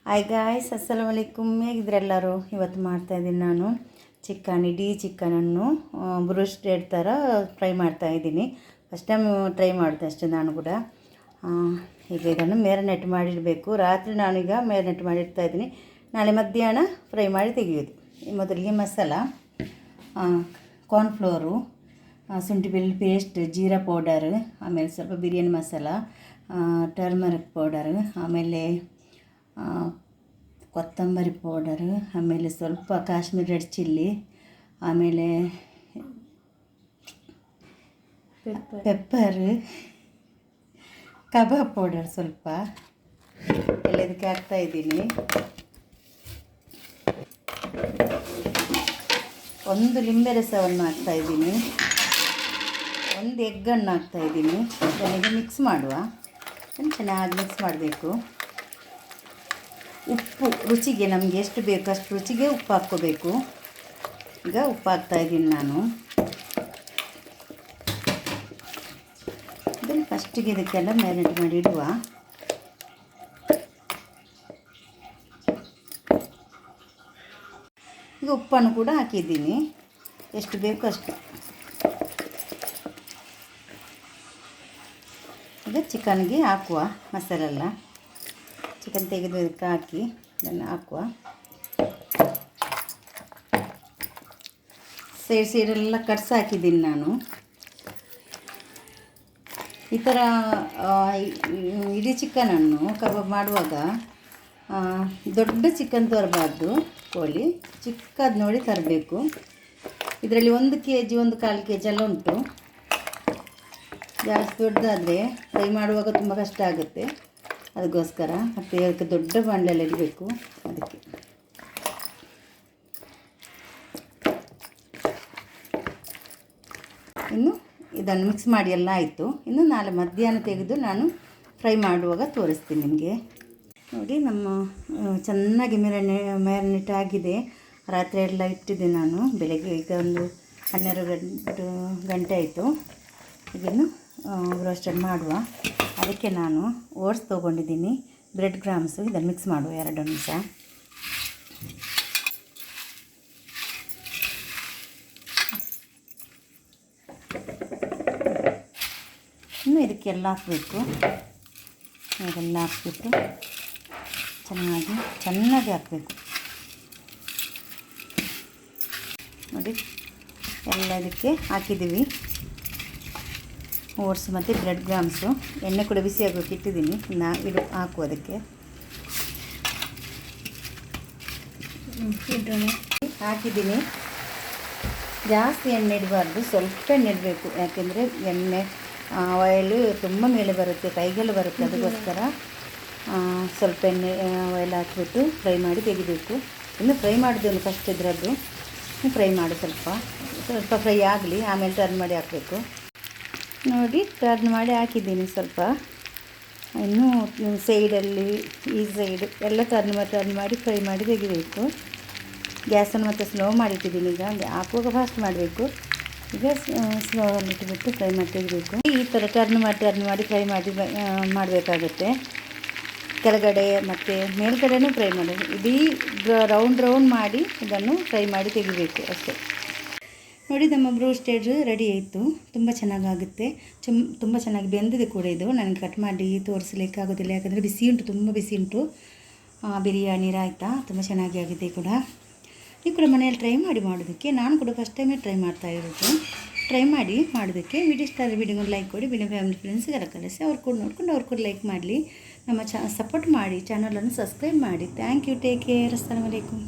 Hi guys, ಅಸ್ಸಲಾಮು ಅಲೈಕುಮ್. ಹೇಗಿದ್ರೆಲ್ಲರೂ? ಇವತ್ತು ಮಾಡ್ತಾಯಿದ್ದೀನಿ ನಾನು ಇಡೀ ಚಿಕನನ್ನು ಬ್ರೂಸ್ಟೆಡ್ ಥರ ಫ್ರೈ ಮಾಡ್ತಾಯಿದ್ದೀನಿ. ಫಸ್ಟ್ ಟೈಮ್ ಟ್ರೈ ಮಾಡಿದೆ ಅಷ್ಟೇ ನಾನು ಕೂಡ. ಈಗ ಇದನ್ನು ಮ್ಯಾರಿನೇಟ್ ಮಾಡಿಡಬೇಕು. ರಾತ್ರಿ ನಾನೀಗ ಮ್ಯಾರಿನೇಟ್ ಮಾಡಿಡ್ತಾಯಿದ್ದೀನಿ. ನಾಳೆ ಮಧ್ಯಾಹ್ನ ಫ್ರೈ ಮಾಡಿ ತೆಗೆಯೋದು. ಮೊದಲಿಗೆ ಮಸಾಲ, ಕಾರ್ನ್ಫ್ಲೋರು, ಶುಂಠಿ ಬೆಳ್ಳುಳ್ಳಿ ಪೇಸ್ಟ್, ಜೀರಾ ಪೌಡರ್, ಆಮೇಲೆ ಸ್ವಲ್ಪ ಬಿರಿಯಾನಿ ಮಸಾಲ, ಟರ್ಮರಿಕ್ ಪೌಡರ್, ಆಮೇಲೆ ಕೊತ್ತಂಬರಿ ಪೌಡರ್, ಆಮೇಲೆ ಸ್ವಲ್ಪ ಕಾಶ್ಮೀರಿ ರೆಡ್ ಚಿಲ್ಲಿ, ಆಮೇಲೆ ಪೆಪ್ಪರ್, ಕಬಾಬ್ ಪೌಡರ್ ಸ್ವಲ್ಪ ಎಲ್ಲ ಇದಕ್ಕೆ ಹಾಕ್ತಾಯಿದ್ದೀನಿ. ಒಂದು ಲಿಂಬೆ ರಸವನ್ನು ಹಾಕ್ತಾಯಿದ್ದೀನಿ. ಒಂದು ಎಗ್ಗನ್ನು ಹಾಕ್ತಾಯಿದ್ದೀನಿ. ಅದನ್ನಿಗೆ ಮಿಕ್ಸ್ ಮಾಡುವ. ಚೆನ್ನಾಗಿ ಮಿಕ್ಸ್ ಮಾಡಬೇಕು. ಉಪ್ಪು ರುಚಿಗೆ, ನಮಗೆ ಎಷ್ಟು ಬೇಕು ಅಷ್ಟು ರುಚಿಗೆ ಉಪ್ಪು ಹಾಕ್ಕೋಬೇಕು. ಈಗ ಉಪ್ಪು ಹಾಕ್ತಾಯಿದ್ದೀನಿ ನಾನು. ಇದನ್ನು ಫಸ್ಟಿಗೆ ಇದಕ್ಕೆಲ್ಲ ಮ್ಯಾರಿನೇಟ್ ಮಾಡಿ ಇಡುವ. ಈಗ ಉಪ್ಪನ್ನು ಕೂಡ ಹಾಕಿದ್ದೀನಿ, ಎಷ್ಟು ಬೇಕು ಅಷ್ಟು. ಈಗ ಚಿಕನ್ಗೆ ಹಾಕುವ ಮಸಾಲೆಲ್ಲ. ಚಿಕನ್ ತೆಗೆದು ಇದಕ್ಕೆ ಹಾಕಿ ಇದನ್ನು ಹಾಕುವ. ಸೈಡೆಲ್ಲ ಕಟ್ಸ್ ಹಾಕಿದ್ದೀನಿ ನಾನು. ಈ ಥರ ಇಡೀ ಚಿಕನನ್ನು ಕಬಾಬ್ ಮಾಡುವಾಗ ದೊಡ್ಡ ಚಿಕನ್ ತರಬಾರ್ದು, ಕೋಳಿ ಚಿಕ್ಕದು ನೋಡಿ ತರಬೇಕು. ಇದರಲ್ಲಿ 1 kg 1/4 kg ಎಲ್ಲ ಉಂಟು. ಜಾಸ್ತಿ ದೊಡ್ಡದಾದರೆ ಫ್ರೈ ಮಾಡುವಾಗ ತುಂಬ ಕಷ್ಟ ಆಗುತ್ತೆ. ಅದಕ್ಕೋಸ್ಕರ ಮತ್ತು ಅದಕ್ಕೆ ದೊಡ್ಡ ಬಾಣಲೆಯಲ್ಲಿ ಇಡಬೇಕು. ಅದಕ್ಕೆ ಇನ್ನು ಇದನ್ನು ಮಿಕ್ಸ್ ಮಾಡಿ ಎಲ್ಲ ಆಯಿತು. ಇನ್ನು ನಾಳೆ ಮಧ್ಯಾಹ್ನ ತೆಗೆದು ನಾನು ಫ್ರೈ ಮಾಡುವಾಗ ತೋರಿಸ್ತೀನಿ ನಿಮಗೆ. ನೋಡಿ, ನಮ್ಮ ಚೆನ್ನಾಗಿ ಮ್ಯಾರಿನೇಟ್ ಆಗಿದೆ. ರಾತ್ರಿ ಎಲ್ಲ ಇಟ್ಟಿದ್ದೆ ನಾನು. ಬೆಳಗ್ಗೆ ಈಗ ಒಂದು 12 ಗಂಟೆ ಆಯಿತು. ಇದನ್ನು ರೋಸ್ಟೆಡ್ ಮಾಡುವ. ಅದಕ್ಕೆ ನಾನು ಓಟ್ಸ್ ತೊಗೊಂಡಿದ್ದೀನಿ, ಬ್ರೆಡ್ ಕ್ರಮ್ಸು. ಇದನ್ನು ಮಿಕ್ಸ್ ಮಾಡುವ 2 ನಿಮಿಷ. ಇನ್ನು ಇದಕ್ಕೆಲ್ಲ ಹಾಕಬೇಕು. ಅದೆಲ್ಲ ಹಾಕ್ಬಿಟ್ಟು ಚೆನ್ನಾಗಿ ಹಾಕಬೇಕು. ನೋಡಿ, ಎಲ್ಲ ಇದಕ್ಕೆ ಹಾಕಿದ್ದೀವಿ. ಓಟ್ಸ್ ಮತ್ತು ಬ್ರೆಡ್ ಕ್ರಮ್ಸು. ಎಣ್ಣೆ ಕೂಡ ಬಿಸಿ ಆಗೋಕ್ಕೆ ಇಟ್ಟಿದ್ದೀನಿ. ಹಾಕು ಅದಕ್ಕೆ. ಹಾಕಿದ್ದೀನಿ. ಜಾಸ್ತಿ ಎಣ್ಣೆ ಇಡಬಾರ್ದು, ಸ್ವಲ್ಪ ಎಣ್ಣೆ ಇಡಬೇಕು. ಯಾಕೆಂದರೆ ಎಣ್ಣೆ ಆಯಿಲು ತುಂಬ ಮೇಲೆ ಬರುತ್ತೆ, ಕೈಗೆಲ್ಲ ಬರುತ್ತೆ. ಅದಕ್ಕೋಸ್ಕರ ಸ್ವಲ್ಪ ಎಣ್ಣೆ ಆಯಿಲ್ ಹಾಕಿಬಿಟ್ಟು ಫ್ರೈ ಮಾಡಿ ತೆಗಿಬೇಕು. ಇನ್ನು ಫ್ರೈ ಮಾಡಿದ್ದೇನೆ ಫಸ್ಟ್ ಇದರದ್ದು. ಫ್ರೈ ಮಾಡಿ ಸ್ವಲ್ಪ ಫ್ರೈ ಆಗಲಿ, ಆಮೇಲೆ ಟರ್ನ್ ಮಾಡಿ ಹಾಕಬೇಕು. ನೋಡಿ, ಟರ್ನ್ ಮಾಡಿ ಹಾಕಿದ್ದೀನಿ ಸ್ವಲ್ಪ. ಇನ್ನು ಸೈಡಲ್ಲಿ ಈ ಸೈಡ್ ಎಲ್ಲ ಟರ್ನ್ ಮಾಡಿ ಫ್ರೈ ಮಾಡಿ ತೆಗಿಬೇಕು. ಗ್ಯಾಸನ್ನು ಮತ್ತೆ ಸ್ಲೋ ಮಾಡಿಟ್ಟಿದ್ದೀನಿ. ಈಗ ಹಾಕುವಾಗ ಫಾಸ್ಟ್ ಮಾಡಬೇಕು. ಈಗ ಸ್ಲೋವಲ್ಲಿ ಇಟ್ಟುಬಿಟ್ಟು ಫ್ರೈ ಮಾಡಿ ತೆಗಿಬೇಕು. ಈ ಥರ ಟರ್ನ್ ಮಾಡಿ ಫ್ರೈ ಮಾಡಬೇಕಾಗುತ್ತೆ. ಕೆಳಗಡೆ ಮತ್ತು ಮೇಲ್ಗಡೆನೂ ಫ್ರೈ ಮಾಡಬೇಕು. ಇಡೀ ರೌಂಡ್ ಮಾಡಿ ಇದನ್ನು ಫ್ರೈ ಮಾಡಿ ತೆಗಿಬೇಕು ಅಷ್ಟೇ. ನೋಡಿ, ನಮ್ಮ ಬ್ರೋಸ್ಟೆಡ್ ರೆಡಿ ಆಯಿತು. ತುಂಬ ಚೆನ್ನಾಗಾಗುತ್ತೆ. ತುಂಬ ಚೆನ್ನಾಗಿ ಬೆಂದಿದೆ ಕೂಡ ಇದು. ನನಗೆ ಕಟ್ ಮಾಡಿ ತೋರಿಸಲಿಕ್ಕೆ ಆಗೋದಿಲ್ಲ, ಯಾಕಂದರೆ ಬಿಸಿ ಉಂಟು, ತುಂಬ ಬಿಸಿ ಉಂಟು. ಬಿರಿಯಾನಿ ರಾಯ್ತಾ ತುಂಬ ಚೆನ್ನಾಗಿ ಆಗಿದೆ ಕೂಡ. ನೀವು ಕೂಡ ಮನೆಯಲ್ಲಿ ಟ್ರೈ ಮಾಡಿ ಮಾಡೋದಕ್ಕೆ. ನಾನು ಕೂಡ ಫಸ್ಟ್ ಟೈಮೇ ಟ್ರೈ ಮಾಡ್ತಾ ಇರೋದು. ಟ್ರೈ ಮಾಡಿ ಮಾಡೋದಕ್ಕೆ. ವಿಡಿಯೋ ಇಷ್ಟ ಆದರೆ ವಿಡಿಯೋಗೆ ಲೈಕ್ ಕೊಡಿ. ವಿಡಿಯೋ ಫ್ಯಾಮಿಲಿ ಫ್ರೆಂಡ್ಸ್ಗೆಲ್ಲ ಕಳಿಸಿ. ಅವ್ರು ಕೂಡ ನೋಡ್ಕೊಂಡು ಅವ್ರು ಕೂಡ ಲೈಕ್ ಮಾಡಲಿ. ನಮ್ಮ ಸಪೋರ್ಟ್ ಮಾಡಿ, ಚಾನಲನ್ನು ಸಬ್ಸ್ಕ್ರೈಬ್ ಮಾಡಿ. Thank you. Take care. ಅಸ್ಸಲಾಮು ಅಲೈಕುಮ್.